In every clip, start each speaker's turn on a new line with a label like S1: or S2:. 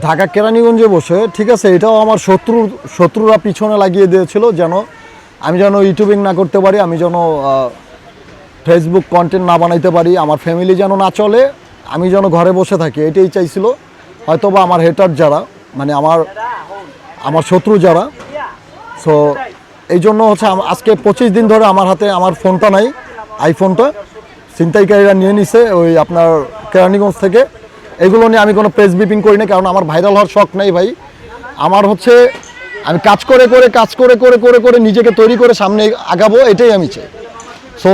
S1: ঢাকা কেরানীগঞ্জে বসে, ঠিক আছে, এটাও আমার শত্রুরা পিছনে লাগিয়ে দিয়েছিল যেন আমি ইউটিউবিং না করতে পারি, আমি যেন ফেসবুক কন্টেন্ট না বানাইতে পারি, আমার ফ্যামিলি যেন না চলে, আমি যেন ঘরে বসে থাকি, এটাই চাইছিল। হয়তোবা আমার হেটার যারা, মানে আমার শত্রু যারা, সো এই জন্য হচ্ছে আজকে 25 দিন ধরে আমার হাতে আমার ফোনটা নাই, আইফোনটা ছিনতাইকারীরা নিয়ে নিছে ওই আপনার কেরানীগঞ্জ থেকে। এগুলো নিয়ে আমি কোনো প্রেস ব্রিফিং করি না, কারণ আমার ভাইরাল হওয়ার শখ নেই ভাই। আমার হচ্ছে আমি কাজ করে নিজেকে তৈরি করে সামনে আগাবো, এটাই আমি চাই। সো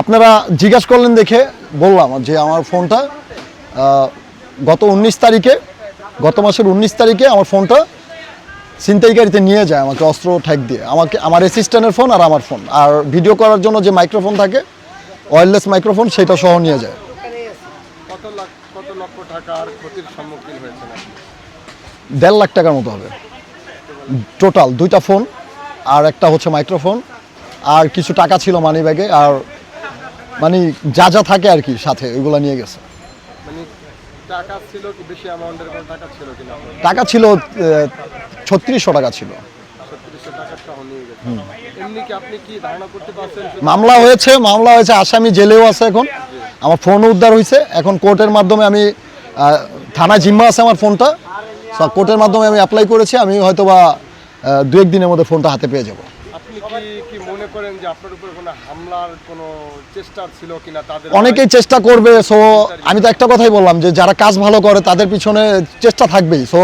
S1: আপনারা জিজ্ঞাসা করলেন দেখে বললাম যে আমার ফোনটা গত মাসের 19 তারিখে আমার ফোনটা ছিনতাইকারীতে নিয়ে যায়, আমাকে অস্ত্র ঠেক দিয়ে, আমার অ্যাসিস্ট্যান্টের ফোন আর আমার ফোন, আর ভিডিও করার জন্য যে মাইক্রোফোন থাকে, ওয়্যারলেস মাইক্রোফোন, সেটা সহ নিয়ে যায়।
S2: কত লক্ষ টাকার ক্ষতির সম্মুখীন হয়েছেন?
S1: 1.5 লাখ টাকার মতো হবে টোটাল, 2টা ফোন আর একটা হচ্ছে মাইক্রোফোন, আর কিছু টাকা ছিল মানি ব্যাগে, আর মানে যা যা থাকে আর কি সাথে, ওইগুলো নিয়ে গেছে।
S2: টাকা ছিল কি বেশি অ্যামাউন্টের কোনো টাকা ছিল কিনা?
S1: টাকা ছিল 3600 টাকা ছিল।
S2: 3600 টাকা সহ নিয়ে গেছে। এমনি কি আপনি কি ধারণা করতে পারছেন?
S1: মামলা হয়েছে, আসামি জেলেও আছে, এখন আমার ফোনও উদ্ধার হয়েছে। এখন কোর্টের মাধ্যমে আমি থানায় জিম্মা আছে আমার ফোনটা, কোর্টের মাধ্যমে আমি অ্যাপ্লাই করেছি। আমি হয়তোবা 2-1 দিনের মধ্যে ফোনটা হাতে পেয়ে যাব।
S2: আপনি কি মনে করেন যে আপনার উপর কোনো হামলার কোনো চেষ্টা ছিল কিনা? তাদের
S1: অনেকেই চেষ্টা করবে, সো আমি তো একটা কথাই বললাম যে যারা কাজ ভালো করে তাদের পিছনে চেষ্টা থাকবেই। সো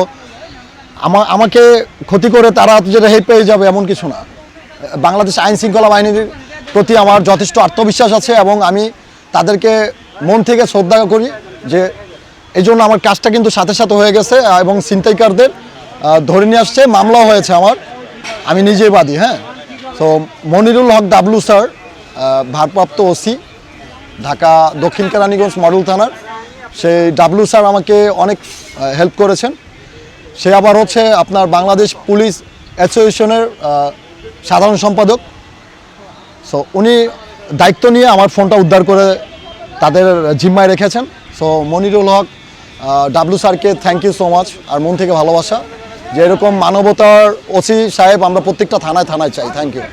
S1: আমাকে ক্ষতি করে তারা যেটা হেল্প পেয়ে যাবে এমন কিছু না। বাংলাদেশ আইন শৃঙ্খলা বাহিনীর প্রতি আমার যথেষ্ট আত্মবিশ্বাস আছে, এবং আমি তাদেরকে মন থেকে শ্রদ্ধা করি, যে এই জন্য আমার কাজটা কিন্তু সাথে সাথে হয়ে গেছে, এবং ছিনতাইকারদের ধরে নিয়ে আসছে, মামলাও হয়েছে আমার, আমি নিজেই বাদী। হ্যাঁ, তো মনিরুল হক ডাবলু স্যার, ভারপ্রাপ্ত ওসি ঢাকা দক্ষিণ কেরানীগঞ্জ মডেল থানার, সেই ডাবলু স্যার আমাকে অনেক হেল্প করেছেন। সে আবার হচ্ছে আপনার বাংলাদেশ পুলিশ অ্যাসোসিয়েশনের সাধারণ সম্পাদক। সো উনি দায়িত্ব নিয়ে আমার ফোনটা উদ্ধার করে তাদের জিম্মায় রেখেছেন। সো মনিরুল হক ডাবলু স্যারকে থ্যাংক ইউ সো মাচ, আর মন থেকে ভালোবাসা, যে এরকম মানবতার ওসি সাহেব আমরা প্রত্যেকটা থানায় চাই। Thank you.